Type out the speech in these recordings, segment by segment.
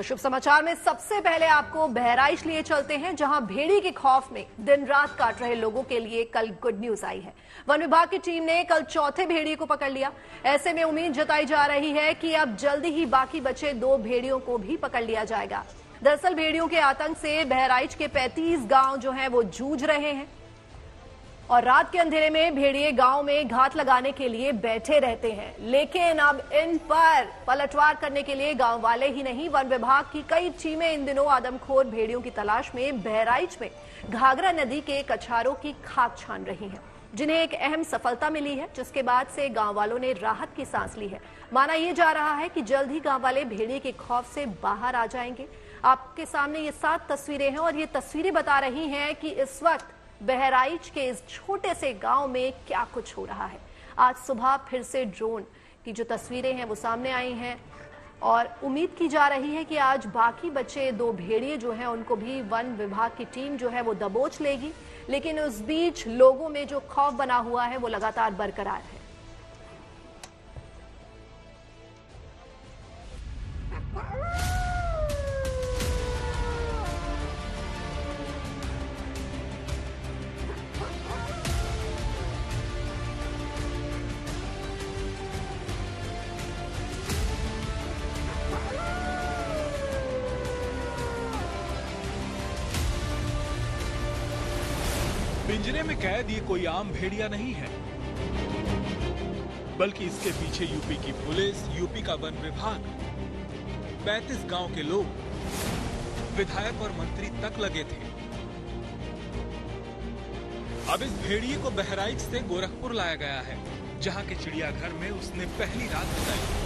शुभ समाचार में सबसे पहले आपको बहराइच लिए चलते हैं, जहां भेड़ी के खौफ में दिन रात काट रहे लोगों के लिए कल गुड न्यूज आई है। वन विभाग की टीम ने कल चौथे भेड़िए को पकड़ लिया। ऐसे में उम्मीद जताई जा रही है कि अब जल्दी ही बाकी बचे 2 भेड़ियों को भी पकड़ लिया जाएगा। दरअसल भेड़ियों के आतंक से बहराइच के 35 गांव जो हैं वो जूझ रहे हैं और रात के अंधेरे में भेड़िए गांव में घात लगाने के लिए बैठे रहते हैं। लेकिन अब इन पर पलटवार करने के लिए गांव वाले ही नहीं, वन विभाग की कई टीमें इन दिनों आदमखोर भेड़ियों की तलाश में बहराइच में घाघरा नदी के कछारों की खाक छान रही हैं, जिन्हें एक अहम सफलता मिली है, जिसके बाद से गांव वालों ने राहत की सांस ली है। माना यह जा रहा है कि जल्द ही गांव वाले भेड़िए के खौफ से बाहर आ जाएंगे। आपके सामने ये 7 तस्वीरें हैं और ये तस्वीरें बता रही हैं कि इस वक्त बहराइच के इस छोटे से गांव में क्या कुछ हो रहा है। आज सुबह फिर से ड्रोन की जो तस्वीरें हैं वो सामने आई हैं और उम्मीद की जा रही है कि आज बाकी बचे 2 भेड़िए जो हैं उनको भी वन विभाग की टीम जो है वो दबोच लेगी। लेकिन उस बीच लोगों में जो खौफ बना हुआ है वो लगातार बरकरार है। पिंजरे में कैद ये कोई आम भेड़िया नहीं है, बल्कि इसके पीछे यूपी की पुलिस, यूपी का वन विभाग, 35 गांव के लोग, विधायक और मंत्री तक लगे थे। अब इस भेड़िए को बहराइच से गोरखपुर लाया गया है, जहां के चिड़ियाघर में उसने पहली रात बिताई।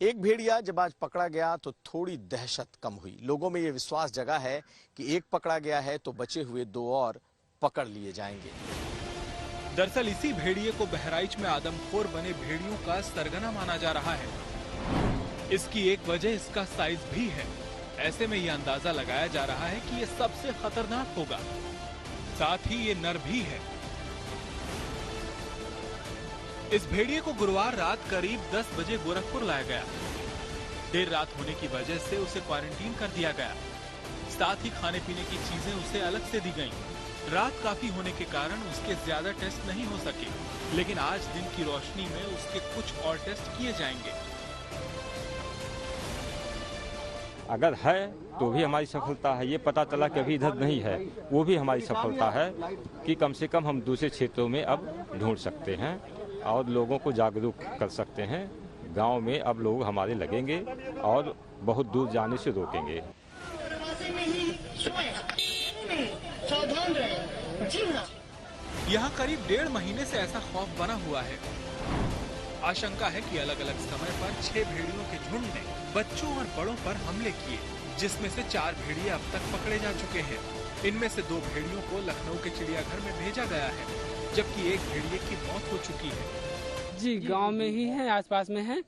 एक भेड़िया जब आज पकड़ा गया तो थोड़ी दहशत कम हुई। लोगों में ये विश्वास जगा है कि एक पकड़ा गया है तो बचे हुए 2 और पकड़ लिए जाएंगे। दरअसल इसी भेड़िए को बहराइच में आदमखोर बने भेड़ियों का सरगना माना जा रहा है। इसकी एक वजह इसका साइज भी है। ऐसे में यह अंदाजा लगाया जा रहा है कि यह सबसे खतरनाक होगा, साथ ही ये नर भी है। इस भेड़िए को गुरुवार रात करीब 10 बजे गोरखपुर लाया गया। देर रात होने की वजह से उसे क्वारंटीन कर दिया गया। साथ ही खाने पीने की चीजें उसे अलग से दी गईं। रात काफी होने के कारण उसके ज्यादा टेस्ट नहीं हो सके, लेकिन आज दिन की रोशनी में उसके कुछ और टेस्ट किए जाएंगे। अगर है तो भी हमारी सफलता है। ये पता चला कि अभी इधर नहीं है, वो भी हमारी सफलता है कि कम से कम हम दूसरे क्षेत्रों में अब ढूंढ सकते हैं और लोगों को जागरूक कर सकते हैं। गांव में अब लोग हमारे लगेंगे और बहुत दूर जाने से रोकेंगे। यहाँ करीब 1.5 महीने से ऐसा खौफ बना हुआ है। आशंका है कि अलग अलग समय पर 6 भेड़ियों के झुंड ने बच्चों और बड़ों पर हमले किए, जिसमें से 4 भेड़िए अब तक पकड़े जा चुके हैं। इनमें से 2 भेड़ियों को लखनऊ के चिड़ियाघर में भेजा गया है, जबकि एक भेड़िए की मौत हो चुकी है। जी, गांव में ही है, आसपास में है।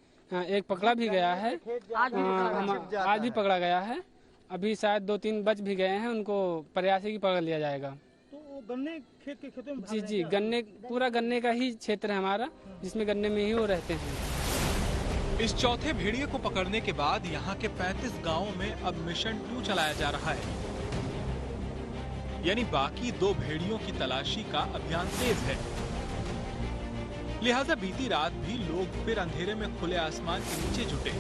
एक पकड़ा भी गया है, आज भी पकड़ा गया है। अभी शायद 2-3 बच भी गए हैं, उनको प्रयास है कि पकड़ लिया जाएगा। तो गन्ने खेत के खेतों में जी, गन्ने, पूरा गन्ने का ही क्षेत्र है हमारा, जिसमें गन्ने में ही वो रहते हैं। इस चौथे भेड़िए को पकड़ने के बाद यहाँ के 35 गांवों में अब मिशन 2 चलाया जा रहा है, यानी बाकी 2 भेड़ियों की तलाशी का अभियान तेज है। लिहाजा बीती रात भी लोग फिर अंधेरे में खुले आसमान के नीचे जुटे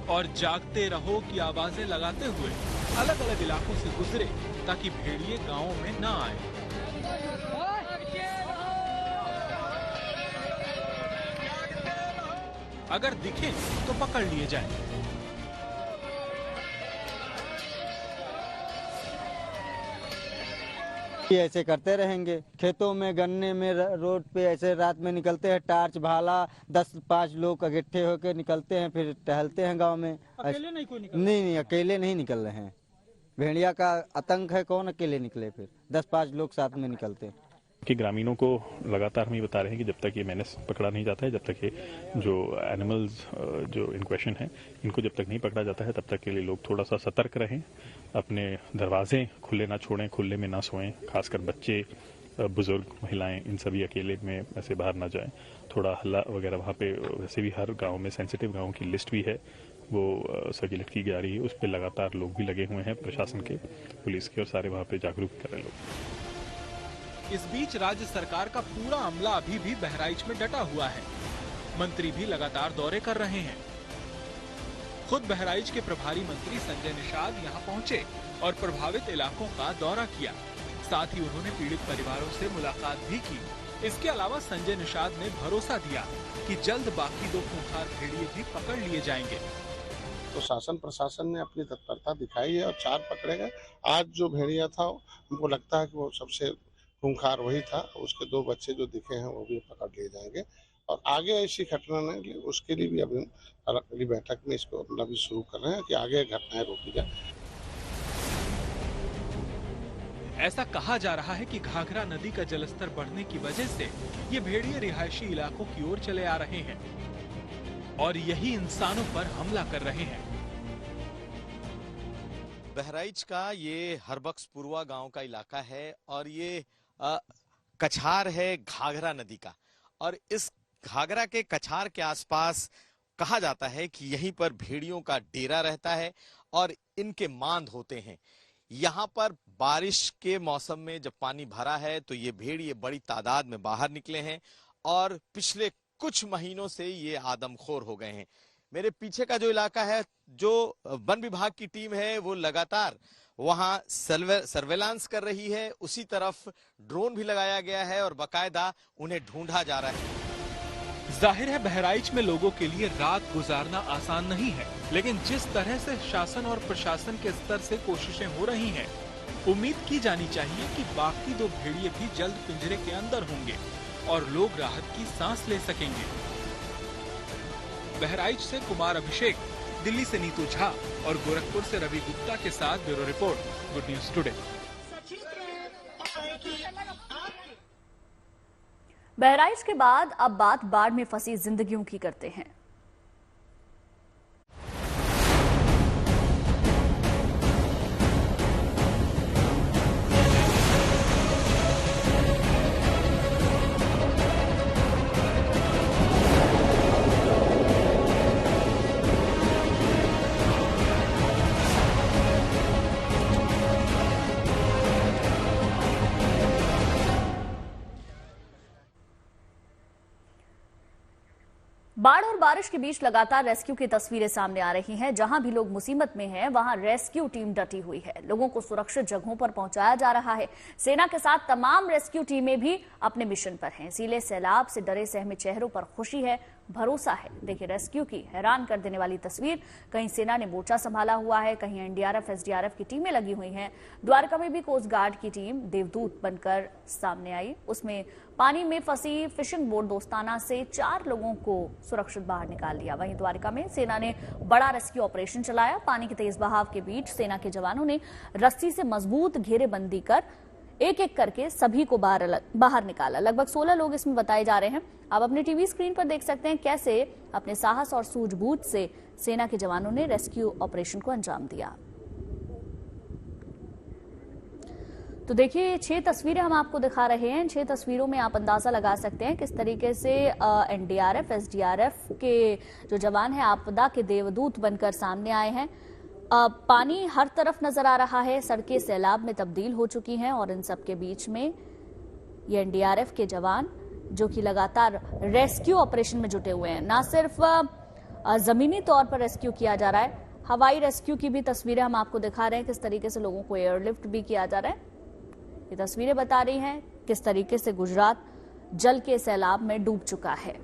और जागते रहो की आवाजें लगाते हुए अलग अलग इलाकों से गुजरे, ताकि भेड़िए गांवों में न आए। अगर दिखे तो पकड़ लिए जाए। ऐसे करते रहेंगे। खेतों में, गन्ने में, रोड पे ऐसे रात में निकलते हैं, टार्च भाला 10-5 लोग इकट्ठे होकर निकलते हैं, फिर टहलते हैं गांव में। अकेले नहीं कोई निकल? नहीं, अकेले नहीं निकल रहे हैं। भेड़िया का आतंक है, कौन अकेले निकले? फिर 10-5 लोग साथ में निकलते हैं। कि ग्रामीणों को लगातार हम ये बता रहे हैं कि जब तक ये मेनेस पकड़ा नहीं जाता है, जब तक ये जो एनिमल्स जो इन क्वेश्चन हैं, इनको जब तक नहीं पकड़ा जाता है, तब तक के लिए लोग थोड़ा सा सतर्क रहें, अपने दरवाजे खुले ना छोड़ें, खुले में ना सोएं, खासकर बच्चे बुजुर्ग, महिलाएं, इन सभी अकेले में ऐसे बाहर ना जाएं। थोड़ा हल्ला वगैरह वहाँ पे वैसे भी हर गांव में सेंसिटिव गांवों की लिस्ट भी है, वो सर्कुलेट की जा रही है। उस पर लगातार लोग भी लगे हुए हैं, प्रशासन के, पुलिस के, और सारे वहाँ पे जागरूक कर रहे लोग। इस बीच राज्य सरकार का पूरा अमला अभी भी बहराइच में डटा हुआ है। मंत्री भी लगातार दौरे कर रहे हैं। खुद बहराइच के प्रभारी मंत्री संजय निषाद यहां पहुंचे और प्रभावित इलाकों का दौरा किया। साथ ही उन्होंने पीड़ित परिवारों से मुलाकात भी की। इसके अलावा संजय निषाद ने भरोसा दिया कि जल्द बाकी 2 खूंखार भेड़िए भी पकड़ लिए जाएंगे। तो शासन प्रशासन ने अपनी तत्परता दिखाई है और 4 पकड़े गए। आज जो भेड़िया था हमको लगता है कि वो सबसे खूंखार वही था। उसके 2 बच्चे जो दिखे हैं वो भी पकड़ लिए जाएंगे और आगे ऐसी घटना न ले, उसके लिए भी अभी अगली बैठक में इसको अपना भी शुरू कर रहे हैं कि आगे घटनाएं रोकी जाए। ऐसा कहा जा रहा है कि घाघरा नदी का जलस्तर बढ़ने की वजह से ये भेड़िए रिहायशी इलाकों की ओर चले आ रहे हैं और यही इंसानों पर हमला कर रहे हैं। बहराइच का ये हरबख्शपुरवा गांव का इलाका है और ये कछार है घाघरा नदी का, और इस घाघरा के कछार के आसपास कहा जाता है कि यहीं पर भेड़ियों का डेरा रहता है और इनके मांद होते हैं। यहाँ पर बारिश के मौसम में जब पानी भरा है तो ये भेड़िए बड़ी तादाद में बाहर निकले हैं और पिछले कुछ महीनों से ये आदमखोर हो गए हैं। मेरे पीछे का जो इलाका है, जो वन विभाग की टीम है वो लगातार वहां सर्वेलांस कर रही है। उसी तरफ ड्रोन भी लगाया गया है और बाकायदा उन्हें ढूंढा जा रहा है। जाहिर है बहराइच में लोगों के लिए रात गुजारना आसान नहीं है, लेकिन जिस तरह से शासन और प्रशासन के स्तर से कोशिशें हो रही हैं, उम्मीद की जानी चाहिए कि बाकी 2 भेड़िए भी जल्द पिंजरे के अंदर होंगे और लोग राहत की सांस ले सकेंगे। बहराइच से कुमार अभिषेक, दिल्ली से नीतू झा और गोरखपुर से रवि गुप्ता के साथ bureau report, good news today. Bahraich के बाद अब बात बाढ़ में फंसी जिंदगियों की करते हैं। बाढ़ और बारिश के बीच लगातार रेस्क्यू की तस्वीरें सामने आ रही हैं। जहां भी लोग मुसीबत में हैं, वहां रेस्क्यू टीम डटी हुई है। लोगों को सुरक्षित जगहों पर पहुंचाया जा रहा है। सेना के साथ तमाम रेस्क्यू टीमें भी अपने मिशन पर हैं। इसीलिए सैलाब से डरे सहमे चेहरों पर खुशी है, भरोसा है। देखिए रेस्क्यू की हैरान कर देने वाली तस्वीर। कहीं सेना ने मोर्चा संभाला हुआ है, कहीं एनडीआरएफ, एसडीआरएफ की टीमें लगी हुई हैं। द्वारका में भी कोस्ट गार्ड की टीम देवदूत बनकर सामने आई। उसमें पानी में फंसी फिशिंग बोट दोस्ताना से 4 लोगों को सुरक्षित बाहर निकाल लिया। वहीं द्वारका में सेना ने बड़ा रेस्क्यू ऑपरेशन चलाया। पानी के तेज बहाव के बीच सेना के जवानों ने रस्सी से मजबूत घेरेबंदी कर एक एक करके सभी को बाहर निकाला। लगभग 16 लोग इसमें बताए जा रहे हैं। आप अपने टीवी स्क्रीन पर देख सकते हैं कैसे अपने साहस और सूझबूझ से सेना के जवानों ने रेस्क्यू ऑपरेशन को अंजाम दिया। तो देखिए 6 तस्वीरें हम आपको दिखा रहे हैं। 6 तस्वीरों में आप अंदाजा लगा सकते हैं किस तरीके से एनडीआरएफ, एसडीआरएफ के जो जवान हैं आपदा के देवदूत बनकर सामने आए हैं। पानी हर तरफ नजर आ रहा है, सड़कें सैलाब में तब्दील हो चुकी हैं और इन सब के बीच में ये एनडीआरएफ के जवान जो कि लगातार रेस्क्यू ऑपरेशन में जुटे हुए हैं। न सिर्फ जमीनी तौर पर रेस्क्यू किया जा रहा है, हवाई रेस्क्यू की भी तस्वीरें हम आपको दिखा रहे हैं। किस तरीके से लोगों को एयरलिफ्ट भी किया जा रहा है, ये तस्वीरें बता रही हैं किस तरीके से गुजरात जल के सैलाब में डूब चुका है।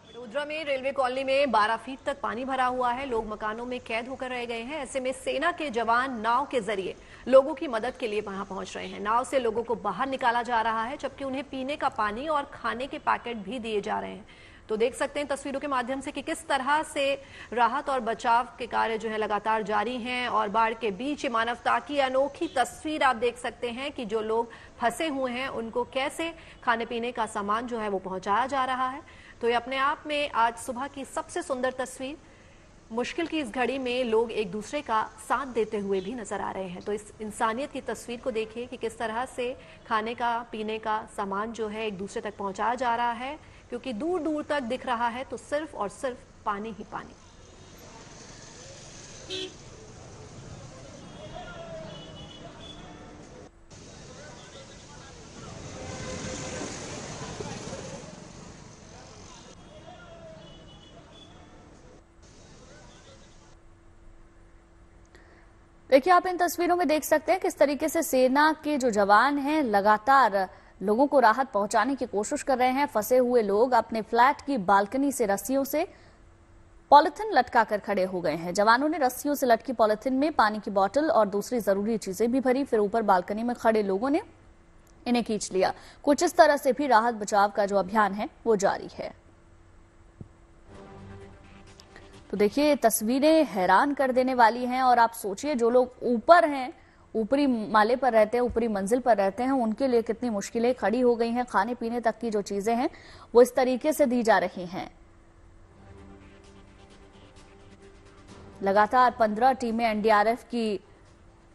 वडोदरा में रेलवे कॉलोनी में 12 फीट तक पानी भरा हुआ है। लोग मकानों में कैद होकर रह गए हैं। ऐसे में सेना के जवान नाव के जरिए लोगों की मदद के लिए वहां पहुंच रहे हैं। नाव से लोगों को बाहर निकाला जा रहा है, जबकि उन्हें पीने का पानी और खाने के पैकेट भी दिए जा रहे हैं। तो देख सकते हैं तस्वीरों के माध्यम से कि किस तरह से राहत और बचाव के कार्य जो है लगातार जारी हैं और बाढ़ के बीच मानवता की अनोखी तस्वीर आप देख सकते हैं कि जो लोग फंसे हुए हैं उनको कैसे खाने पीने का सामान जो है वो पहुंचाया जा रहा है। तो ये अपने आप में आज सुबह की सबसे सुंदर तस्वीर। मुश्किल की इस घड़ी में लोग एक दूसरे का साथ देते हुए भी नजर आ रहे हैं। तो इस इंसानियत की तस्वीर को देखिए कि किस तरह से खाने का पीने का सामान जो है एक दूसरे तक पहुंचाया जा रहा है, क्योंकि दूर दूर तक दिख रहा है तो सिर्फ और सिर्फ पानी ही पानी। देखिए, आप इन तस्वीरों में देख सकते हैं किस तरीके से सेना के जो जवान हैं लगातार लोगों को राहत पहुंचाने की कोशिश कर रहे हैं। फंसे हुए लोग अपने फ्लैट की बालकनी से रस्सियों से पॉलिथीन लटकाकर खड़े हो गए हैं। जवानों ने रस्सियों से लटकी पॉलिथीन में पानी की बोतल और दूसरी जरूरी चीजें भी भरी, फिर ऊपर बालकनी में खड़े लोगों ने इन्हें खींच लिया। कुछ इस तरह से भी राहत बचाव का जो अभियान है वो जारी है। तो देखिए, तस्वीरें हैरान कर देने वाली हैं। और आप सोचिए, जो लोग ऊपर हैं, ऊपरी माले पर रहते हैं, ऊपरी मंजिल पर रहते हैं, उनके लिए कितनी मुश्किलें खड़ी हो गई हैं। खाने पीने तक की जो चीजें हैं वो इस तरीके से दी जा रही हैं। लगातार 15 टीमें एनडीआरएफ की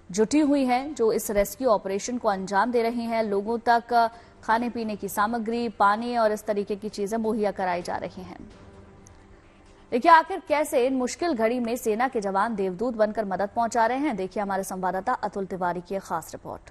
जुटी हुई हैं जो इस रेस्क्यू ऑपरेशन को अंजाम दे रही हैं। लोगों तक खाने पीने की सामग्री, पानी और इस तरीके की चीजें मुहैया कराई जा रही हैं। देखिए, आखिर कैसे इन मुश्किल घड़ी में सेना के जवान देवदूत बनकर मदद पहुंचा रहे हैं, देखिए हमारे संवाददाता अतुल तिवारी की एक खास रिपोर्ट।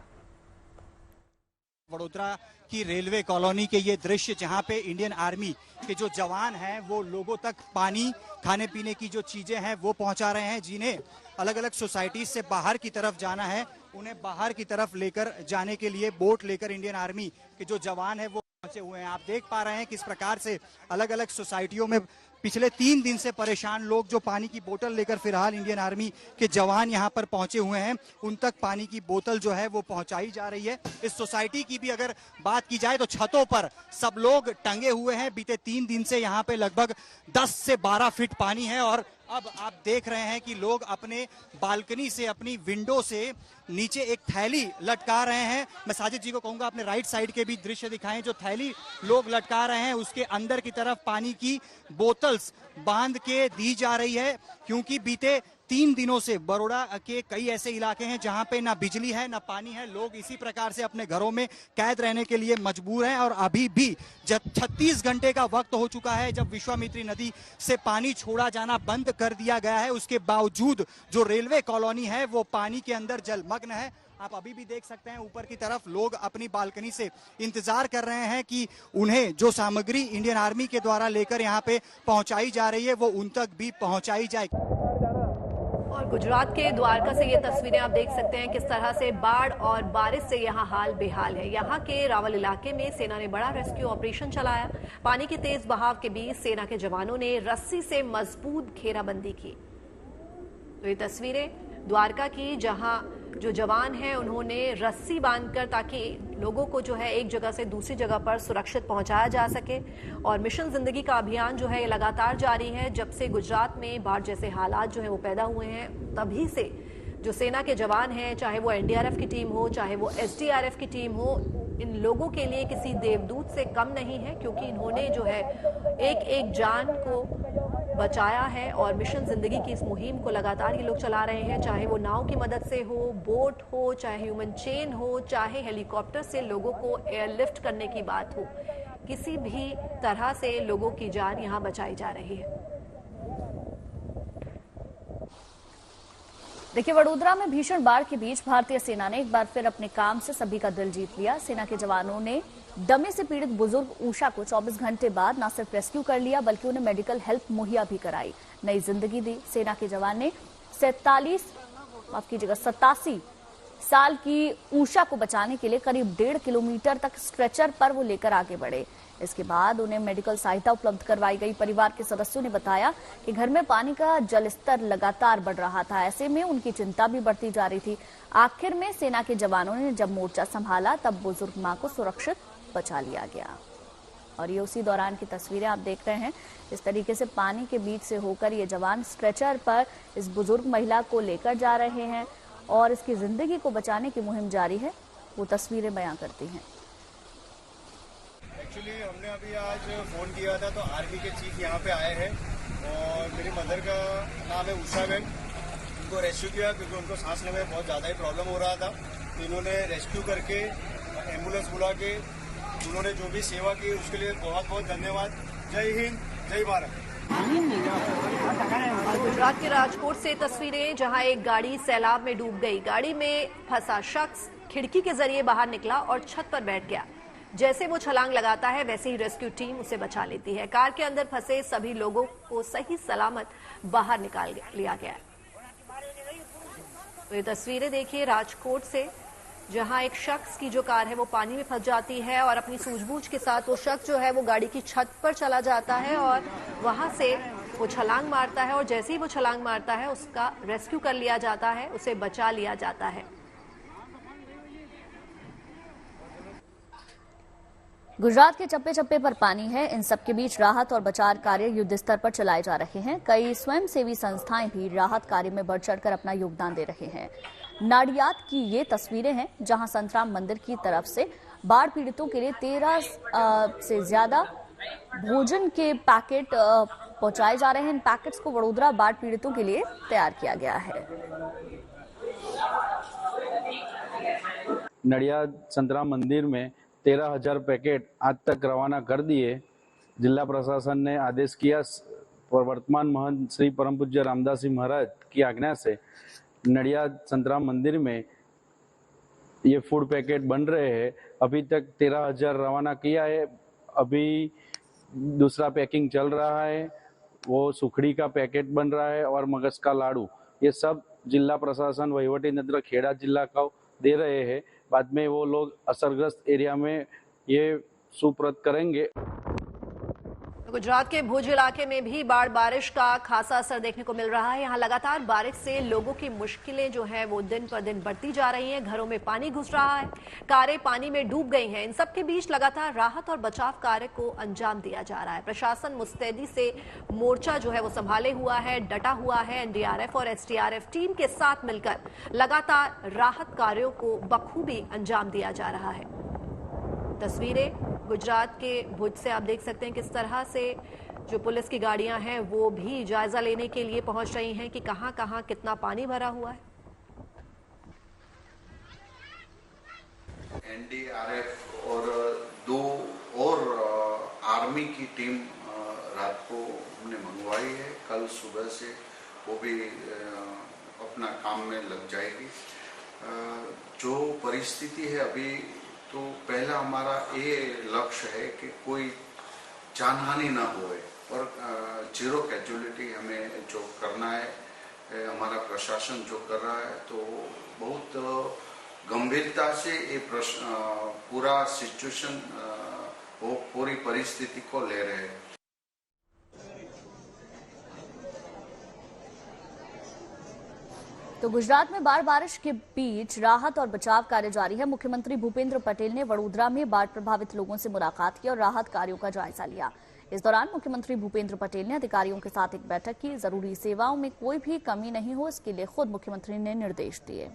वडोदरा की रेलवे कॉलोनी के ये दृश्य, जहां पे इंडियन आर्मी के जो जवान हैं वो लोगों तक पानी, खाने पीने की जो चीजें हैं वो पहुंचा रहे हैं। जिन्हें अलग अलग सोसाइटी से बाहर की तरफ जाना है, उन्हें बाहर की तरफ लेकर जाने के लिए बोट लेकर इंडियन आर्मी के जो जवान है वो पहुंचे हुए हैं। आप देख पा रहे हैं किस प्रकार से अलग अलग सोसाइटियों में पिछले 3 दिन से परेशान लोग जो पानी की बोतल लेकर फिलहाल इंडियन आर्मी के जवान यहां पर पहुंचे हुए हैं, उन तक पानी की बोतल जो है वो पहुंचाई जा रही है। इस सोसाइटी की भी अगर बात की जाए तो छतों पर सब लोग टंगे हुए हैं। बीते 3 दिन से यहां पे लगभग 10 से 12 फीट पानी है और अब आप देख रहे हैं कि लोग अपने बालकनी से, अपनी विंडो से नीचे एक थैली लटका रहे हैं। मैं साजिद जी को कहूंगा अपने राइट साइड के भी दृश्य दिखाएं। जो थैली लोग लटका रहे हैं उसके अंदर की तरफ पानी की बोतल्स बांध के दी जा रही है, क्योंकि बीते 3 दिनों से बड़ौदा के कई ऐसे इलाके हैं जहां पे ना बिजली है ना पानी है। लोग इसी प्रकार से अपने घरों में कैद रहने के लिए मजबूर हैं और अभी भी 36 घंटे का वक्त हो चुका है जब विश्वामित्री नदी से पानी छोड़ा जाना बंद कर दिया गया है। उसके बावजूद जो रेलवे कॉलोनी है वो पानी के अंदर जलमग्न है। आप अभी भी देख सकते हैं ऊपर की तरफ लोग अपनी बालकनी से इंतजार कर रहे हैं कि उन्हें जो सामग्री इंडियन आर्मी के द्वारा लेकर यहाँ पे पहुंचाई जा रही है वो उन तक भी पहुंचाई जाए। और गुजरात के द्वारका से ये तस्वीरें आप देख सकते हैं किस तरह से बाढ़ और बारिश से यहाँ हाल बेहाल है। यहाँ के रावल इलाके में सेना ने बड़ा रेस्क्यू ऑपरेशन चलाया। पानी के तेज बहाव के बीच सेना के जवानों ने रस्सी से मजबूत घेराबंदी की। तो ये तस्वीरें द्वारका की, जहां जो जवान हैं उन्होंने रस्सी बांधकर ताकि लोगों को जो है एक जगह से दूसरी जगह पर सुरक्षित पहुंचाया जा सके। और मिशन जिंदगी का अभियान जो है ये लगातार जारी है। जब से गुजरात में बाढ़ जैसे हालात जो है वो पैदा हुए हैं, तभी से जो सेना के जवान हैं, चाहे वो एनडीआरएफ की टीम हो, चाहे वो एसडीआरएफ की टीम हो, इन लोगों के लिए किसी देवदूत से कम नहीं है, क्योंकि इन्होंने जो है एक एक जान को बचाया है। और मिशन जिंदगी की इस मुहिम को लगातार ये लोग चला रहे हैं, चाहे वो नाव की मदद से हो, बोट हो, चाहे ह्यूमन चेन हो, चाहे हेलीकॉप्टर से लोगों को एयरलिफ्ट करने की बात हो। किसी भी तरह से लोगों की जान यहाँ बचाई जा रही है। देखिए, वडोदरा में भीषण बाढ़ के बीच भारतीय सेना ने एक बार फिर अपने काम से सभी का दिल जीत लिया। सेना के जवानों ने दमे से पीड़ित बुजुर्ग उषा को 24 घंटे बाद न सिर्फ रेस्क्यू कर लिया बल्कि उन्हें मेडिकल हेल्प मुहैया भी कराई, नई जिंदगी दी। सेना के जवान ने 87 साल की उषा को बचाने के लिए करीब 1.5 किलोमीटर तक स्ट्रेचर पर वो लेकर आगे बढ़े। इसके बाद उन्हें मेडिकल सहायता उपलब्ध करवाई गई। परिवार के सदस्यों ने बताया कि घर में पानी का जलस्तर लगातार बढ़ रहा था, ऐसे में उनकी चिंता भी बढ़ती जा रही थी। आखिर में सेना के जवानों ने जब मोर्चा संभाला तब बुजुर्ग मां को सुरक्षित बचा लिया गया। और ये उसी दौरान की तस्वीरें आप देख रहे हैं। इस तरीके से पानी के बीच से होकर ये जवान स्ट्रेचर पर इस बुजुर्ग महिला को लेकर जा रहे हैं और इसकी जिंदगी को बचाने की मुहिम जारी है, वो तस्वीरें बयां करती हैं। एक्चुअली हमने अभी आज फ़ोन किया था तो आर्मी के चीफ यहाँ पे आए हैं और मेरी मदर का नाम है उषा बेन। उनको रेस्क्यू किया क्योंकि उनको सांस लेने में बहुत ज़्यादा ही प्रॉब्लम हो रहा था। तो इन्होंने रेस्क्यू करके एम्बुलेंस बुला के उन्होंने जो भी सेवा की उसके लिए बहुत बहुत धन्यवाद। जय हिंद, जय भारत। गुजरात के राजकोट से तस्वीरें जहां एक गाड़ी सैलाब में डूब गई। गाड़ी में फंसा शख्स खिड़की के जरिए बाहर निकला और छत पर बैठ गया। जैसे वो छलांग लगाता है वैसे ही रेस्क्यू टीम उसे बचा लेती है। कार के अंदर फंसे सभी लोगों को सही सलामत बाहर निकाल लिया गया है। तो ये तस्वीरें देखिए राजकोट से, जहां एक शख्स की जो कार है वो पानी में फंस जाती है और अपनी सूझबूझ के साथ वो शख्स जो है वो गाड़ी की छत पर चला जाता है और वहां से वो छलांग मारता है और जैसे ही वो छलांग मारता है उसका रेस्क्यू कर लिया जाता है, उसे बचा लिया जाता है। गुजरात के चप्पे चप्पे पर पानी है। इन सबके बीच राहत और बचाव कार्य युद्ध स्तर पर चलाए जा रहे हैं। कई स्वयंसेवी संस्थाएं भी राहत कार्य में बढ़ चढ़कर अपना योगदान दे रहे हैं। नाडियाद की ये तस्वीरें हैं जहां संतराम मंदिर की तरफ से बाढ़ पीड़ितों के लिए 13 से ज्यादा भोजन के पैकेट पहुंचाए जा रहे हैं। इन पैकेट्स को वडोदरा बाढ़ पीड़ितों के लिए तैयार किया गया है। नडियाद संतराम मंदिर में 13,000 पैकेट आज तक रवाना कर दिए। जिला प्रशासन ने आदेश किया और वर्तमान महंत श्री परम पूज्य रामदास जी महाराज की आज्ञा से नडियाद संतराम मंदिर में ये फूड पैकेट बन रहे हैं। अभी तक 13,000 रवाना किया है। अभी दूसरा पैकिंग चल रहा है, वो सुखड़ी का पैकेट बन रहा है और मगज का लाडू। ये सब जिला प्रशासन वहीवटी तंत्र खेड़ा जिला का दे रहे हैं। बाद में वो लोग असरग्रस्त एरिया में ये सुपुर्द करेंगे। गुजरात के भुज इलाके में भी बाढ़ बारिश का खासा असर देखने को मिल रहा है। यहाँ लगातार बारिश से लोगों की मुश्किलें जो हैं वो दिन पर दिन बढ़ती जा रही हैं। घरों में पानी घुस रहा है, कारें पानी में डूब गई हैं। इन सबके बीच लगातार राहत और बचाव कार्य को अंजाम दिया जा रहा है। प्रशासन मुस्तैदी से मोर्चा जो है वो संभाले हुआ है, डटा हुआ है। एनडीआरएफ और एसडीआरएफ टीम के साथ मिलकर लगातार राहत कार्यों को बखूबी अंजाम दिया जा रहा है। तस्वीरें गुजरात के भुज से आप देख सकते हैं किस तरह से जो पुलिस की गाड़ियां हैं वो भी जायजा लेने के लिए पहुंच रही हैं कि कहां कहां कितना पानी भरा हुआ है। एनडीआरएफ और 2 और आर्मी की टीम रात को हमने मंगवाई है। कल सुबह से वो भी अपना काम में लग जाएगी। जो परिस्थिति है अभी, तो पहला हमारा ये लक्ष्य है कि कोई जानहानि ना होए और 0 कैजुअलिटी हमें जो करना है। हमारा प्रशासन जो कर रहा है तो बहुत गंभीरता से ये पूरा सिचुएशन वो पूरी परिस्थिति को ले रहे हैं। तो गुजरात में बाढ़ बारिश के बीच राहत और बचाव कार्य जारी है। मुख्यमंत्री भूपेंद्र पटेल ने वडोदरा में बाढ़ प्रभावित लोगों से मुलाकात की और राहत कार्यों का जायजा लिया। इस दौरान मुख्यमंत्री भूपेंद्र पटेल ने अधिकारियों के साथ एक बैठक की। जरूरी सेवाओं में कोई भी कमी नहीं हो, इसके लिए खुद मुख्यमंत्री ने निर्देश दिए।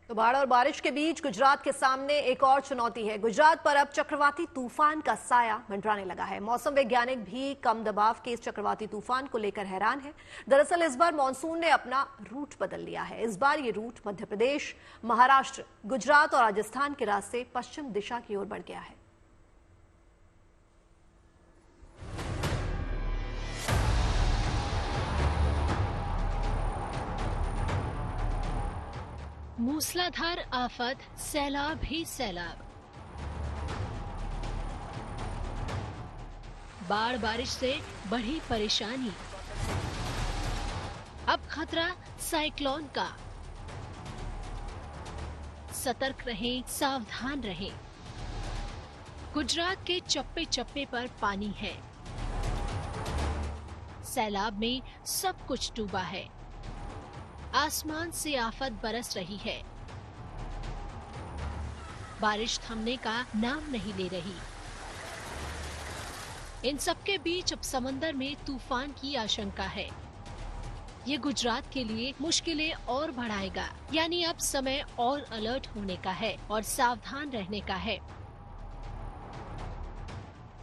तो बाढ़ और बारिश के बीच गुजरात के सामने एक और चुनौती है। गुजरात पर अब चक्रवाती तूफान का साया मंडराने लगा है। मौसम वैज्ञानिक भी कम दबाव के इस चक्रवाती तूफान को लेकर हैरान है। दरअसल इस बार मानसून ने अपना रूट बदल लिया है। इस बार ये रूट मध्य प्रदेश, महाराष्ट्र, गुजरात और राजस्थान के रास्ते पश्चिम दिशा की ओर बढ़ गया है। मूसलाधार आफत, सैलाब ही सैलाब। बाढ़ बारिश से बढ़ी परेशानी। अब खतरा साइक्लोन का। सतर्क रहें, सावधान रहें। गुजरात के चप्पे चप्पे पर पानी है। सैलाब में सब कुछ डूबा है। आसमान से आफत बरस रही है। बारिश थमने का नाम नहीं ले रही। इन सबके बीच अब समंदर में तूफान की आशंका है। ये गुजरात के लिए मुश्किलें और बढ़ाएगा, यानी अब समय और अलर्ट होने का है और सावधान रहने का है।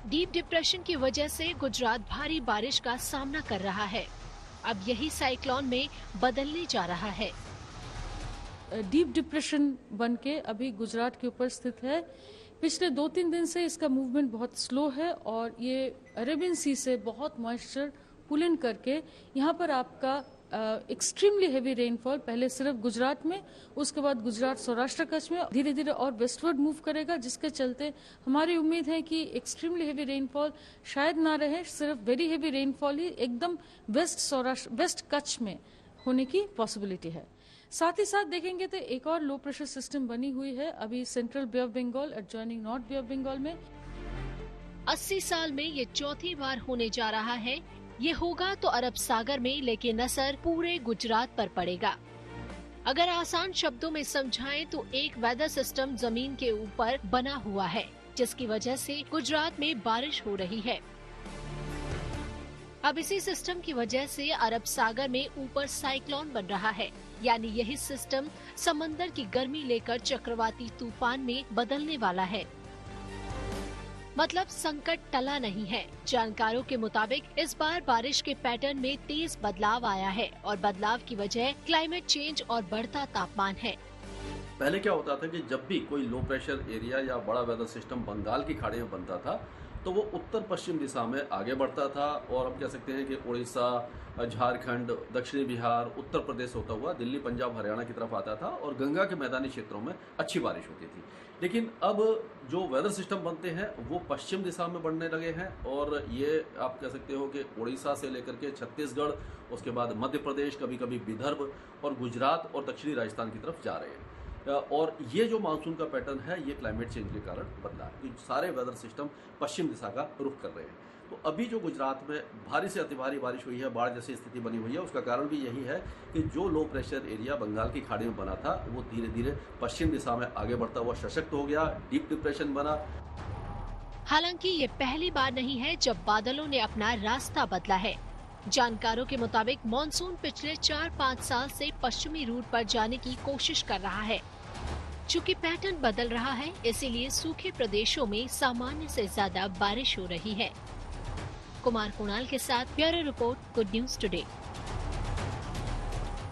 डीप डिप्रेशन की वजह से गुजरात भारी बारिश का सामना कर रहा है। अब यही साइक्लोन में बदलने जा रहा है। डीप डिप्रेशन बन के अभी गुजरात के ऊपर स्थित है। पिछले 2-3 दिन से इसका मूवमेंट बहुत स्लो है और ये अरेबियन सी से बहुत मॉइस्चर पुल इन करके यहाँ पर आपका एक्सट्रीमली हेवी रेनफॉल पहले सिर्फ गुजरात में, उसके बाद गुजरात सौराष्ट्र कच्छ में धीरे धीरे और वेस्टवर्ड मूव करेगा, जिसके चलते हमारी उम्मीद है कि एक्सट्रीमली हेवी रेनफॉल शायद ना रहे, सिर्फ वेरी हेवी रेनफॉल ही एकदम वेस्ट कच्छ में होने की पॉसिबिलिटी है। साथ ही साथ देखेंगे तो एक और लो प्रेशर सिस्टम बनी हुई है अभी central bay of Bengal adjoining north bay of Bengal में। 80 साल में ये चौथी बार होने जा रहा है। ये होगा तो अरब सागर में, लेकिन असर पूरे गुजरात पर पड़ेगा। अगर आसान शब्दों में समझाएं तो एक वेदर सिस्टम जमीन के ऊपर बना हुआ है, जिसकी वजह से गुजरात में बारिश हो रही है। अब इसी सिस्टम की वजह से अरब सागर में ऊपर साइक्लोन बन रहा है, यानी यही सिस्टम समंदर की गर्मी लेकर चक्रवाती तूफान में बदलने वाला है। मतलब संकट टला नहीं है। जानकारों के मुताबिक इस बार बारिश के पैटर्न में तेज बदलाव आया है और बदलाव की वजह क्लाइमेट चेंज और बढ़ता तापमान है। पहले क्या होता था कि जब भी कोई लो प्रेशर एरिया या बड़ा वेदर सिस्टम बंगाल की खाड़ी में बनता था तो वो उत्तर पश्चिम दिशा में आगे बढ़ता था और हम कह सकते हैं कि उड़ीसा, झारखंड, दक्षिणी बिहार, उत्तर प्रदेश होता हुआ दिल्ली, पंजाब, हरियाणा की तरफ आता था और गंगा के मैदानी क्षेत्रों में अच्छी बारिश होती थी। लेकिन अब जो वेदर सिस्टम बनते हैं वो पश्चिम दिशा में बढ़ने लगे हैं और ये आप कह सकते हो कि उड़ीसा से लेकर के छत्तीसगढ़, उसके बाद मध्य प्रदेश, कभी कभी विदर्भ और गुजरात और दक्षिणी राजस्थान की तरफ जा रहे हैं। और ये जो मानसून का पैटर्न है ये क्लाइमेट चेंज के कारण बदला है, क्योंकि सारे वेदर सिस्टम पश्चिम दिशा का रुख कर रहे हैं। तो अभी जो गुजरात में भारी से अति भारी बारिश हुई है, बाढ़ जैसी स्थिति बनी हुई है, उसका कारण भी यही है कि जो लो प्रेशर एरिया बंगाल की खाड़ी में बना था वो धीरे धीरे पश्चिम दिशा में आगे बढ़ता हुआ सशक्त हो गया, डीप डिप्रेशन बना। हालांकि ये पहली बार नहीं है जब बादलों ने अपना रास्ता बदला है। जानकारों के मुताबिक मॉनसून पिछले 4-5 साल से पश्चिमी रूट पर जाने की कोशिश कर रहा है। चूँकि पैटर्न बदल रहा है, इसीलिए सूखे प्रदेशों में सामान्य से ज्यादा बारिश हो रही है। कुमार कुणाल के साथ bureau report, good news today.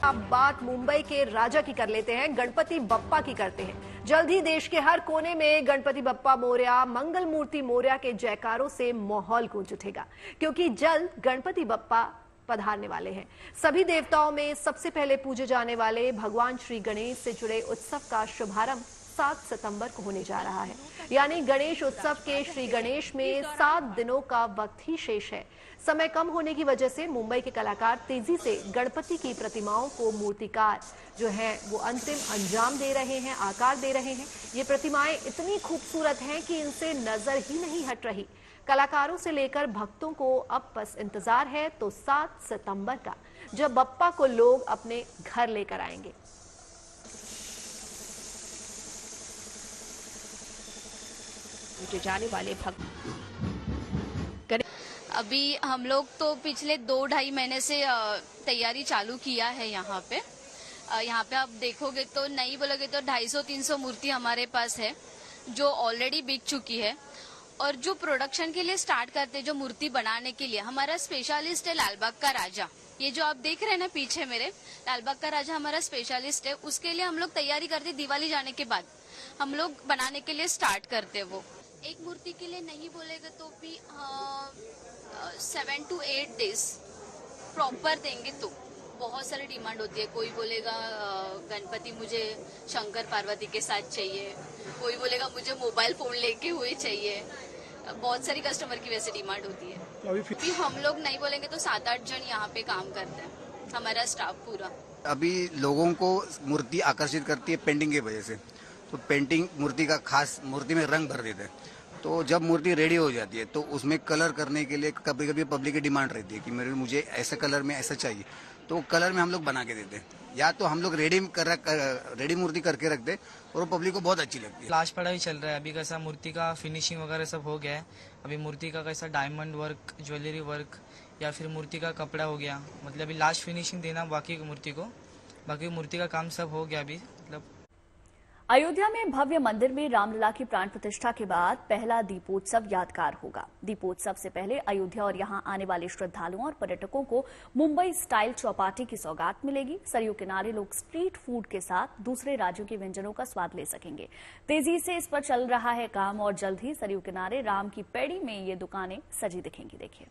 अब बात मुंबई के राजा की कर लेते हैं, गणपति बप्पा की करते हैं। जल्द ही देश के हर कोने में गणपति बप्पा मोरया, मंगल मूर्ति मोरया के जयकारों से माहौल गूंज उठेगा, क्योंकि जल्द गणपति बप्पा पधारने वाले हैं। सभी देवताओं में सबसे पहले पूजे जाने वाले भगवान श्री गणेश से जुड़े उत्सव का शुभारंभ 7 सितंबर को होने जा रहा है। यानी गणेश उत्सव के श्री गणेश में 7 दिनों का वक्त ही शेष है। समय कम होने की वजह से मुंबई के कलाकार तेजी से गणपति की प्रतिमाओं को मूर्तिकार जो हैं वो अंतिम अंजाम दे रहे हैं, आकार दे रहे हैं। ये प्रतिमाएं इतनी खूबसूरत हैं कि इनसे नजर ही नहीं हट रही। कलाकारों से लेकर भक्तों को अब बस इंतजार है तो 7 सितंबर का, जब बप्पा को लोग अपने घर लेकर आएंगे। जाने वाले भक्त अभी हम लोग तो पिछले 2-2.5 महीने से तैयारी चालू किया है। यहाँ पे आप देखोगे तो नहीं बोलोगे तो 250-300 मूर्ति हमारे पास है जो ऑलरेडी बिक चुकी है। और जो प्रोडक्शन के लिए स्टार्ट करते हैं, जो मूर्ति बनाने के लिए, हमारा स्पेशलिस्ट है लालबाग का राजा। ये जो आप देख रहे हैं ना पीछे मेरे, लालबाग का राजा हमारा स्पेशलिस्ट है। उसके लिए हम लोग तैयारी करते, दिवाली जाने के बाद हम लोग बनाने के लिए स्टार्ट करते हैं। वो एक मूर्ति के लिए नहीं बोलेगा तो भी 7 to 8 days प्रॉपर देंगे तो बहुत सारी डिमांड होती है। कोई बोलेगा गणपति मुझे शंकर पार्वती के साथ चाहिए, कोई बोलेगा मुझे मोबाइल फोन लेके हुए चाहिए। बहुत सारी कस्टमर की वैसे डिमांड होती है। अभी हम लोग नहीं बोलेंगे तो 7-8 जन यहाँ पे काम करते हैं, हमारा स्टाफ पूरा। अभी लोगों को मूर्ति आकर्षित करती है पेंटिंग की वजह से, तो पेंटिंग मूर्ति का खास, मूर्ति में रंग भर देते हैं। तो जब मूर्ति रेडी हो जाती है तो उसमें कलर करने के लिए कभी कभी पब्लिक की डिमांड रहती है कि मुझे ऐसे कलर में ऐसा चाहिए। तो कलर में हम लोग बना के देते, या तो हम लोग रेडी मूर्ति करके रखते और वो पब्लिक को बहुत अच्छी लगती है। लास्ट पढ़ाई चल रहा है अभी, कैसा मूर्ति का फिनिशिंग वगैरह सब हो गया है। अभी मूर्ति का कैसा डायमंड वर्क, ज्वेलरी वर्क या फिर मूर्ति का कपड़ा हो गया, मतलब अभी लास्ट फिनिशिंग देना बाकी मूर्ति को, बाकी मूर्ति का काम सब हो गया अभी। मतलब अयोध्या में भव्य मंदिर में रामलला की प्राण प्रतिष्ठा के बाद पहला दीपोत्सव यादगार होगा। दीपोत्सव से पहले अयोध्या और यहां आने वाले श्रद्धालुओं और पर्यटकों को मुंबई स्टाइल चौपाटी की सौगात मिलेगी। सरयू किनारे लोग स्ट्रीट फूड के साथ दूसरे राज्यों के व्यंजनों का स्वाद ले सकेंगे। तेजी से इस पर चल रहा है काम और जल्द ही सरयू किनारे राम की पैड़ी में ये दुकानें सजी दिखेंगी। देखिए,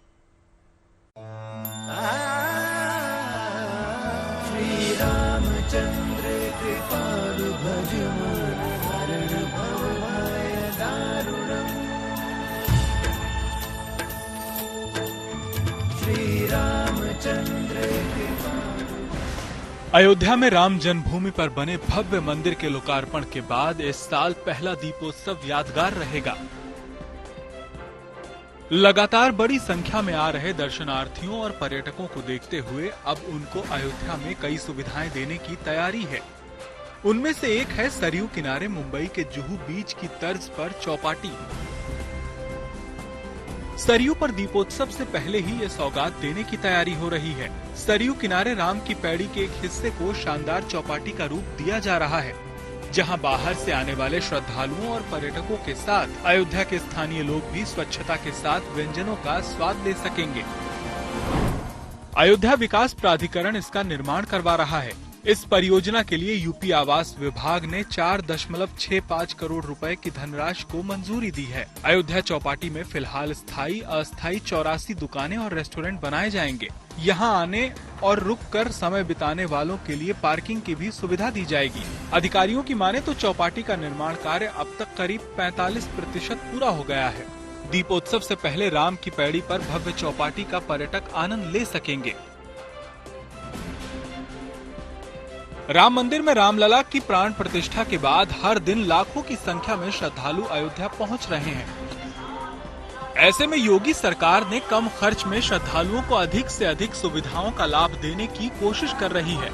श्री रामचंद्र कृपालु भज मन हरण भव भय दारुणम्। श्री रामचंद्र कृपालु। अयोध्या में राम जन्मभूमि पर बने भव्य मंदिर के लोकार्पण के बाद इस साल पहला दीपोत्सव यादगार रहेगा। लगातार बड़ी संख्या में आ रहे दर्शनार्थियों और पर्यटकों को देखते हुए अब उनको अयोध्या में कई सुविधाएं देने की तैयारी है। उनमें से एक है सरयू किनारे मुंबई के जुहू बीच की तर्ज पर चौपाटी। सरयू पर दीपोत्सव से पहले ही ये सौगात देने की तैयारी हो रही है। सरयू किनारे राम की पैड़ी के एक हिस्से को शानदार चौपाटी का रूप दिया जा रहा है, जहां बाहर से आने वाले श्रद्धालुओं और पर्यटकों के साथ अयोध्या के स्थानीय लोग भी स्वच्छता के साथ व्यंजनों का स्वाद ले सकेंगे। अयोध्या विकास प्राधिकरण इसका निर्माण करवा रहा है। इस परियोजना के लिए यूपी आवास विभाग ने 4.65 करोड़ रुपए की धनराशि को मंजूरी दी है। अयोध्या चौपाटी में फिलहाल स्थायी अस्थायी 84 दुकानें और रेस्टोरेंट बनाए जाएंगे। यहाँ आने और रुककर समय बिताने वालों के लिए पार्किंग की भी सुविधा दी जाएगी। अधिकारियों की माने तो चौपाटी का निर्माण कार्य अब तक करीब 45% पूरा हो गया है। दीपोत्सव से पहले राम की पैड़ी पर भव्य चौपाटी का पर्यटक आनंद ले सकेंगे। राम मंदिर में रामलला की प्राण प्रतिष्ठा के बाद हर दिन लाखों की संख्या में श्रद्धालु अयोध्या पहुंच रहे हैं। ऐसे में योगी सरकार ने कम खर्च में श्रद्धालुओं को अधिक से अधिक सुविधाओं का लाभ देने की कोशिश कर रही है।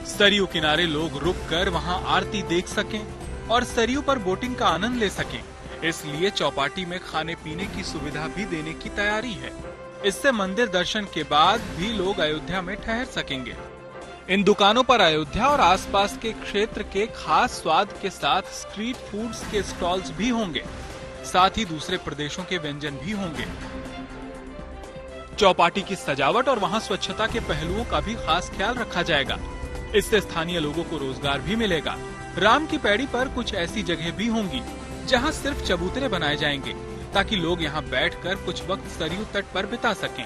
सरयू किनारे लोग रुककर वहां आरती देख सकें और सरयू पर बोटिंग का आनंद ले सकें, इसलिए चौपाटी में खाने पीने की सुविधा भी देने की तैयारी है। इससे मंदिर दर्शन के बाद भी लोग अयोध्या में ठहर सकेंगे। इन दुकानों पर अयोध्या और आसपास के क्षेत्र के खास स्वाद के साथ स्ट्रीट फूड्स के स्टॉल्स भी होंगे, साथ ही दूसरे प्रदेशों के व्यंजन भी होंगे। चौपाटी की सजावट और वहां स्वच्छता के पहलुओं का भी खास ख्याल रखा जाएगा। इससे स्थानीय लोगों को रोजगार भी मिलेगा। राम की पैड़ी पर कुछ ऐसी जगह भी होंगी जहां सिर्फ चबूतरे बनाए जाएंगे, ताकि लोग यहां बैठकर कुछ वक्त सरयू तट पर बिता सकें।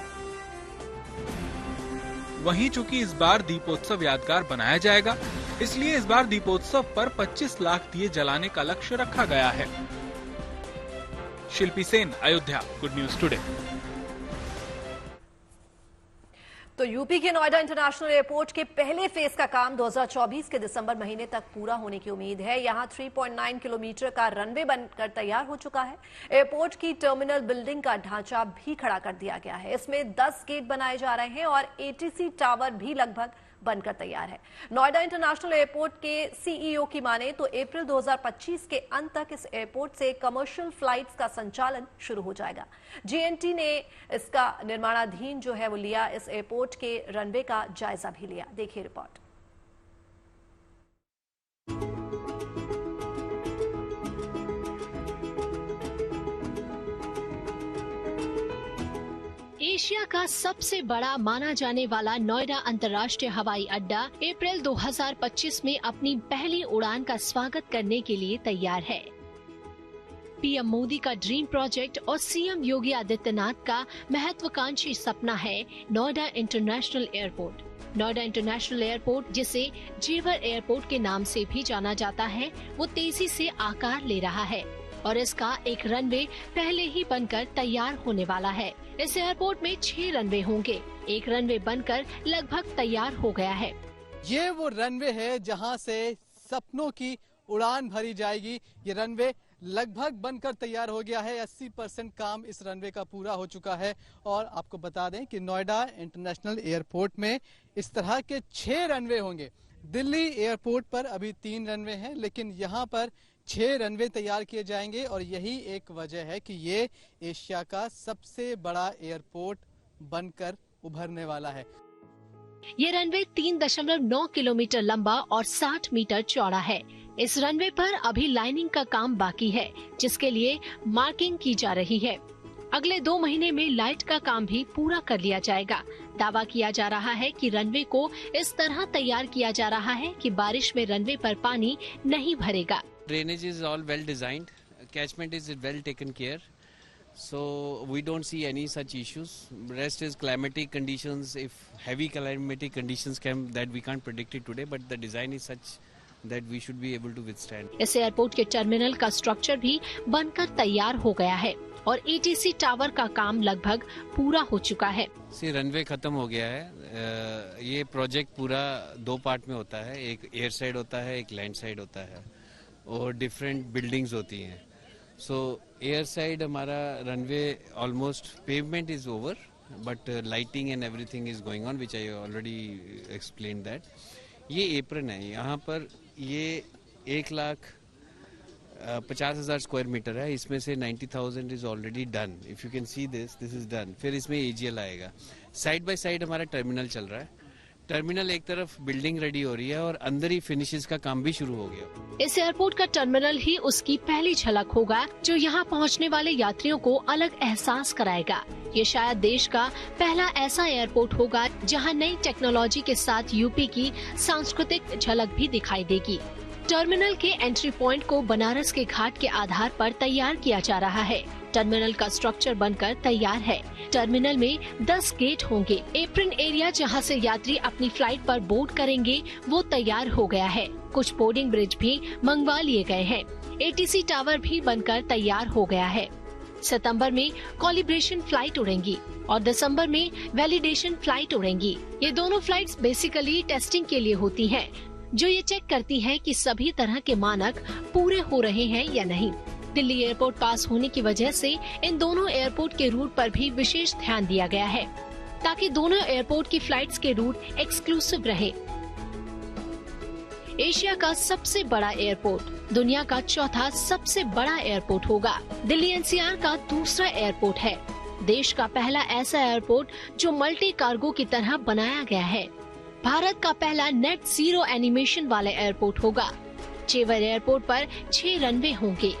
वहीं चूंकि इस बार दीपोत्सव यादगार बनाया जाएगा, इसलिए इस बार दीपोत्सव पर 25 लाख दिए जलाने का लक्ष्य रखा गया है। Shilpi Sen, Ayodhya, good news today. तो यूपी के नोएडा इंटरनेशनल एयरपोर्ट के पहले फेज का काम 2024 के दिसंबर महीने तक पूरा होने की उम्मीद है। यहां 3.9 किलोमीटर का रनवे बनकर तैयार हो चुका है। एयरपोर्ट की टर्मिनल बिल्डिंग का ढांचा भी खड़ा कर दिया गया है। इसमें 10 गेट बनाए जा रहे हैं और एटीसी टावर भी लगभग बनकर तैयार है। नोएडा इंटरनेशनल एयरपोर्ट के सीईओ की माने तो अप्रैल 2025 के अंत तक इस एयरपोर्ट से कमर्शियल फ्लाइट्स का संचालन शुरू हो जाएगा। जीएनटी ने इसका निर्माणाधीन जो है वो लिया, इस एयरपोर्ट के रनवे का जायजा भी लिया। देखिए रिपोर्ट। एशिया का सबसे बड़ा माना जाने वाला नोएडा अंतर्राष्ट्रीय हवाई अड्डा अप्रैल 2025 में अपनी पहली उड़ान का स्वागत करने के लिए तैयार है। पीएम मोदी का ड्रीम प्रोजेक्ट और सीएम योगी आदित्यनाथ का महत्वाकांक्षी सपना है Noida international airport. Noida international airport, जिसे जेवर एयरपोर्ट के नाम से भी जाना जाता है, वो तेजी से आकार ले रहा है और इसका एक रनवे पहले ही बनकर तैयार होने वाला है। इस एयरपोर्ट में 6 रनवे होंगे। एक रनवे बनकर लगभग तैयार हो गया है। ये वो रनवे है जहां से सपनों की उड़ान भरी जाएगी। ये रनवे लगभग बनकर तैयार हो गया है। 80% काम इस रनवे का पूरा हो चुका है। और आपको बता दें कि नोएडा इंटरनेशनल एयरपोर्ट में इस तरह के 6 रनवे होंगे। दिल्ली एयरपोर्ट पर अभी 3 रनवे हैं, लेकिन यहाँ पर 6 रनवे तैयार किए जाएंगे और यही एक वजह है कि ये एशिया का सबसे बड़ा एयरपोर्ट बनकर उभरने वाला है। ये रनवे 3.9 किलोमीटर लंबा और 60 मीटर चौड़ा है। इस रनवे पर अभी लाइनिंग का काम बाकी है, जिसके लिए मार्किंग की जा रही है। अगले 2 महीने में लाइट का काम भी पूरा कर लिया जाएगा। दावा किया जा रहा है कि रनवे को इस तरह तैयार किया जा रहा है कि बारिश में रनवे पर पानी नहीं भरेगा। Drainage is all well designed. Catchment is well taken care. So we don't see any such issues. Rest is climatic conditions. If heavy climatic conditions come, that we can't predict it today, but the design is such that we should be able to withstand. इस airport के terminal का structure भी बनकर तैयार हो गया है और ATC टावर का काम लगभग पूरा हो चुका है। रनवे खत्म हो गया है। ये प्रोजेक्ट पूरा 2 पार्ट में होता है। एक एयर साइड होता है, एक लैंड साइड होता है और डिफरेंट बिल्डिंग्स होती हैं। सो एयर साइड हमारा runway almost pavement is over, but lighting and everything is going on, which I already explain that. ये एप्रन है, यहाँ पर ये 1,50,000 स्क्वायर मीटर है। इसमें से 90,000 is already done. If you can see this is done. फिर इसमें AGL आएगा। साइड बाय साइड हमारा टर्मिनल चल रहा है। टर्मिनल एक तरफ बिल्डिंग रेडी हो रही है और अंदर ही फिनिशेस का काम भी शुरू हो गया। इस एयरपोर्ट का टर्मिनल ही उसकी पहली झलक होगा, जो यहाँ पहुँचने वाले यात्रियों को अलग एहसास कराएगा। ये शायद देश का पहला ऐसा एयरपोर्ट होगा जहाँ नई टेक्नोलॉजी के साथ यूपी की सांस्कृतिक झलक भी दिखाई देगी। टर्मिनल के एंट्री पॉइंट को बनारस के घाट के आधार पर तैयार किया जा रहा है। टर्मिनल का स्ट्रक्चर बनकर तैयार है। टर्मिनल में 10 गेट होंगे। एप्रन एरिया जहां से यात्री अपनी फ्लाइट पर बोर्ड करेंगे, वो तैयार हो गया है। कुछ बोर्डिंग ब्रिज भी मंगवा लिए गए हैं। ATC टावर भी बनकर तैयार हो गया है। सितंबर में कॉलिब्रेशन फ्लाइट उड़ेंगी और दिसंबर में वैलिडेशन फ्लाइट उड़ेंगी। ये दोनों फ्लाइट्स बेसिकली टेस्टिंग के लिए होती हैं, जो ये चेक करती हैं कि सभी तरह के मानक पूरे हो रहे हैं या नहीं। दिल्ली एयरपोर्ट पास होने की वजह से इन दोनों एयरपोर्ट के रूट पर भी विशेष ध्यान दिया गया है, ताकि दोनों एयरपोर्ट की फ्लाइट्स के रूट एक्सक्लूसिव रहे। एशिया का सबसे बड़ा एयरपोर्ट, दुनिया का चौथा सबसे बड़ा एयरपोर्ट होगा। दिल्ली NCR का दूसरा एयरपोर्ट है। देश का पहला ऐसा एयरपोर्ट जो मल्टी कार्गो की तरह बनाया गया है। भारत का पहला नेट जीरो एनिमेशन वाला एयरपोर्ट होगा। चेवर एयरपोर्ट पर 6 रनवे होंगे।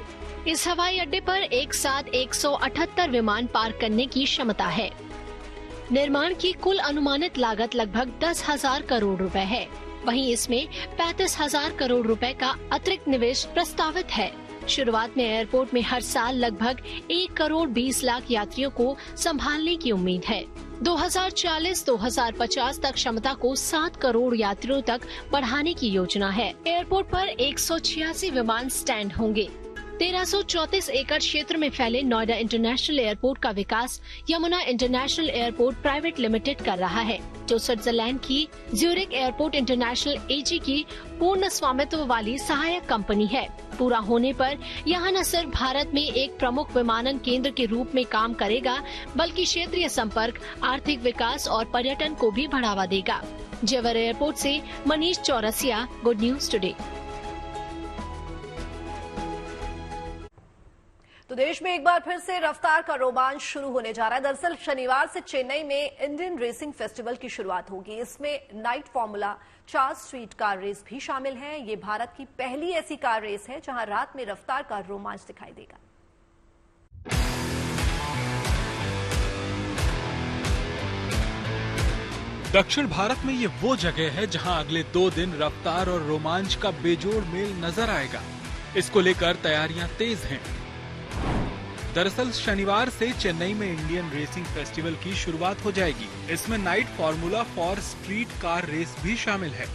इस हवाई अड्डे पर एक साथ 178 विमान पार्क करने की क्षमता है। निर्माण की कुल अनुमानित लागत लगभग 10,000 करोड़ रुपए है। वहीं इसमें 35,000 करोड़ रुपए का अतिरिक्त निवेश प्रस्तावित है। शुरुआत में एयरपोर्ट में हर साल लगभग 1 करोड़ 20 लाख यात्रियों को संभालने की उम्मीद है। 2040-2050 तक क्षमता को 7 करोड़ यात्रियों तक बढ़ाने की योजना है। एयरपोर्ट पर 186 विमान स्टैंड होंगे। 1334 एकड़ क्षेत्र में फैले नोएडा इंटरनेशनल एयरपोर्ट का विकास Yamuna international airport private limited कर रहा है, जो स्विट्जरलैंड की ज्यूरिख एयरपोर्ट इंटरनेशनल AG की पूर्ण स्वामित्व वाली सहायक कंपनी है। पूरा होने पर यहां न सिर्फ भारत में एक प्रमुख विमानन केंद्र के रूप में काम करेगा, बल्कि क्षेत्रीय संपर्क, आर्थिक विकास और पर्यटन को भी बढ़ावा देगा। जेवर एयरपोर्ट से Manish Chaurasia, good news today. तो देश में एक बार फिर से रफ्तार का रोमांच शुरू होने जा रहा है। दरअसल शनिवार से चेन्नई में इंडियन रेसिंग फेस्टिवल की शुरुआत होगी। इसमें night formula 4 street car race भी शामिल है। ये भारत की पहली ऐसी कार रेस है जहां रात में रफ्तार का रोमांच दिखाई देगा। दक्षिण भारत में ये वो जगह है जहां अगले 2 दिन रफ्तार और रोमांच का बेजोड़ मेल नजर आएगा। इसको लेकर तैयारियां तेज हैं। दरअसल शनिवार से चेन्नई में इंडियन रेसिंग फेस्टिवल की शुरुआत हो जाएगी। इसमें night formula 4 street car race भी शामिल है।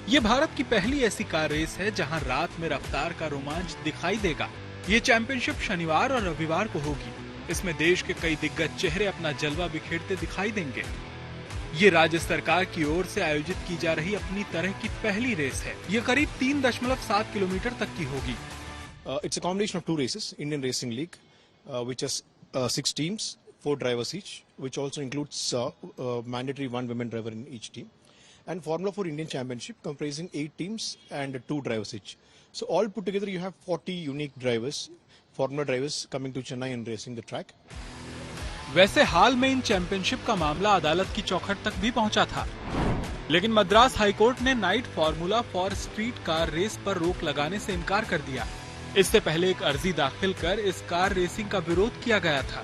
ये भारत की पहली ऐसी कार रेस है जहां रात में रफ्तार का रोमांच दिखाई देगा। ये चैंपियनशिप शनिवार और रविवार को होगी। इसमें देश के कई दिग्गज चेहरे अपना जलवा बिखेरते दिखाई देंगे। ये राज्य सरकार की ओर से आयोजित की जा रही अपनी तरह की पहली रेस है। ये करीब 3.7 किलोमीटर तक की होगी। It's a combination of two races, Indian Racing League, which has 6 teams, 4 drivers each, which also includes mandatory 1 women driver in each team. And Formula 4 Indian Championship comprising 8 teams and 2 drivers each. So all put together you have 40 unique drivers, Formula drivers coming to Chennai and racing the track. वैसे हाल में इन championship का मामला अदालत की चौखट तक भी पहुंचा था, लेकिन मद्रास हाईकोर्ट ने night formula four street car race पर रोक लगाने से इनकार कर दिया। इससे पहले एक अर्जी दाखिल कर इस कार रेसिंग का विरोध किया गया था।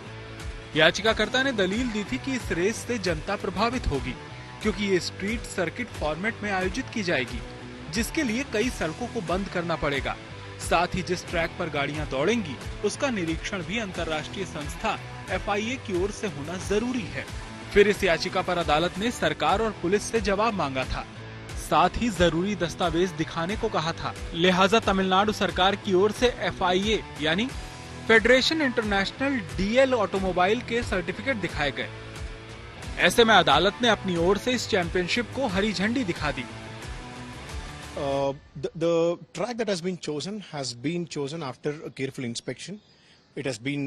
याचिकाकर्ता ने दलील दी थी कि इस रेस से जनता प्रभावित होगी, क्योंकि ये स्ट्रीट सर्किट फॉर्मेट में आयोजित की जाएगी, जिसके लिए कई सड़कों को बंद करना पड़ेगा। साथ ही जिस ट्रैक पर गाड़ियां दौड़ेंगी उसका निरीक्षण भी अंतर्राष्ट्रीय संस्था FIA की ओर से होना जरूरी है। फिर इस याचिका पर अदालत ने सरकार और पुलिस से जवाब मांगा था, साथ ही जरूरी दस्तावेज दिखाने को कहा था। लिहाजा तमिलनाडु सरकार की ओर से FIA यानी फेडरेशन इंटरनेशनल DL ऑटोमोबाइल के सर्टिफिकेट दिखाए गए। ऐसे में अदालत ने अपनी ओर से इस चैंपियनशिप को हरी झंडी दिखा दी। The track that has been chosen after a careful inspection. It has been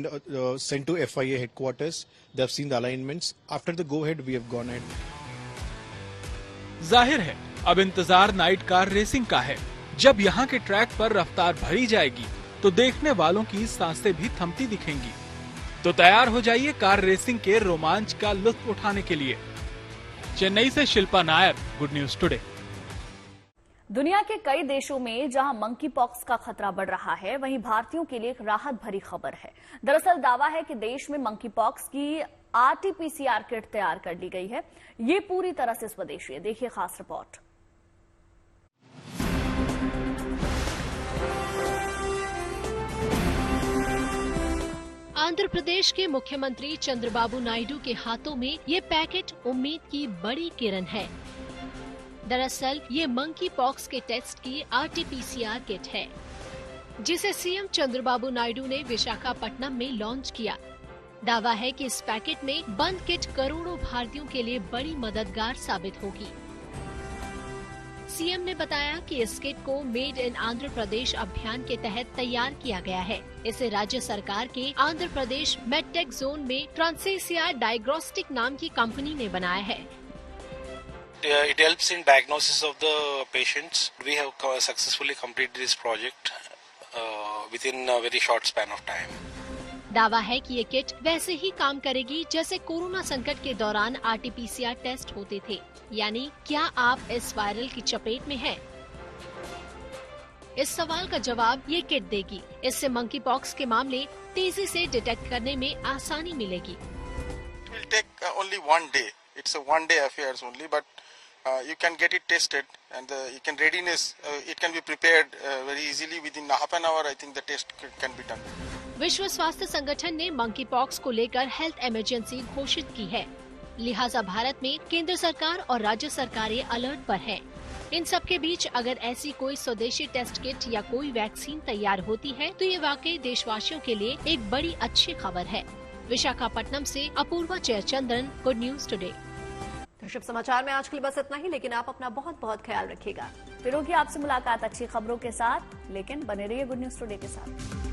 sent to FIA headquarters. They have seen the alignments. After the go-ahead, we have gone ahead. जाहिर है अब इंतजार नाइट कार रेसिंग का है। जब यहाँ के track पर रफ्तार भरी जाएगी तो देखने वालों की सांसें भी थमती दिखेंगी। तो तैयार हो जाइए कार रेसिंग के रोमांच का लुत्फ उठाने के लिए। चेन्नई से Shilpa Nair, good news today. दुनिया के कई देशों में जहां मंकी पॉक्स का खतरा बढ़ रहा है, वहीं भारतीयों के लिए एक राहत भरी खबर है। दरअसल दावा है कि देश में मंकी पॉक्स की RT-PCR किट तैयार कर ली गई है। ये पूरी तरह से स्वदेशी है। देखिए खास रिपोर्ट। आंध्र प्रदेश के मुख्यमंत्री चंद्रबाबू नायडू के हाथों में ये पैकेट उम्मीद की बड़ी किरण है। दरअसल ये मंकी पॉक्स के टेस्ट की RT-PCR किट है, जिसे सीएम चंद्रबाबू नायडू ने विशाखापट्टनम में लॉन्च किया। दावा है कि इस पैकेट में बंद किट करोड़ों भारतीयों के लिए बड़ी मददगार साबित होगी। सीएम ने बताया कि इस किट को मेड इन आंध्र प्रदेश अभियान के तहत तैयार किया गया है। इसे राज्य सरकार के आंध्र प्रदेश मेडटेक जोन में ट्रांसेसिया डायग्नोस्टिक नाम की कंपनी ने बनाया है। It helps in diagnosis of the patients. We have successfully completed this project within a very short span of time. दावा है कि ये किट वैसे ही काम करेगी जैसे कोरोना संकट के दौरान RT-PCR टेस्ट होते थे। यानी क्या आप इस वायरल की चपेट में हैं? इस सवाल का जवाब ये किट देगी। इससे मंकी पॉक्स के मामले तेजी से डिटेक्ट करने में आसानी मिलेगी। It will take only one day. It's a one-day affair only, but you can get it tested and you can readiness. It can be prepared very easily within half an hour. I think the test can be done. विश्व स्वास्थ्य संगठन ने monkey pox को लेकर health emergency घोषित की है। लिहाजा भारत में केंद्र सरकार और राज्य सरकारें अलर्ट पर हैं। इन सब के बीच अगर ऐसी कोई स्वदेशी टेस्ट किट या कोई वैक्सीन तैयार होती है तो ये वाकई देशवासियों के लिए एक बड़ी अच्छी खबर है। विशाखापट्टनम से Apoorva Jayachandran, good news today. शुभ समाचार में आज के लिए बस इतना ही, लेकिन आप अपना बहुत बहुत ख्याल रखिएगा। फिर होगी आपसे मुलाकात अच्छी खबरों के साथ, लेकिन बने रहिए गुड न्यूज टुडे के साथ।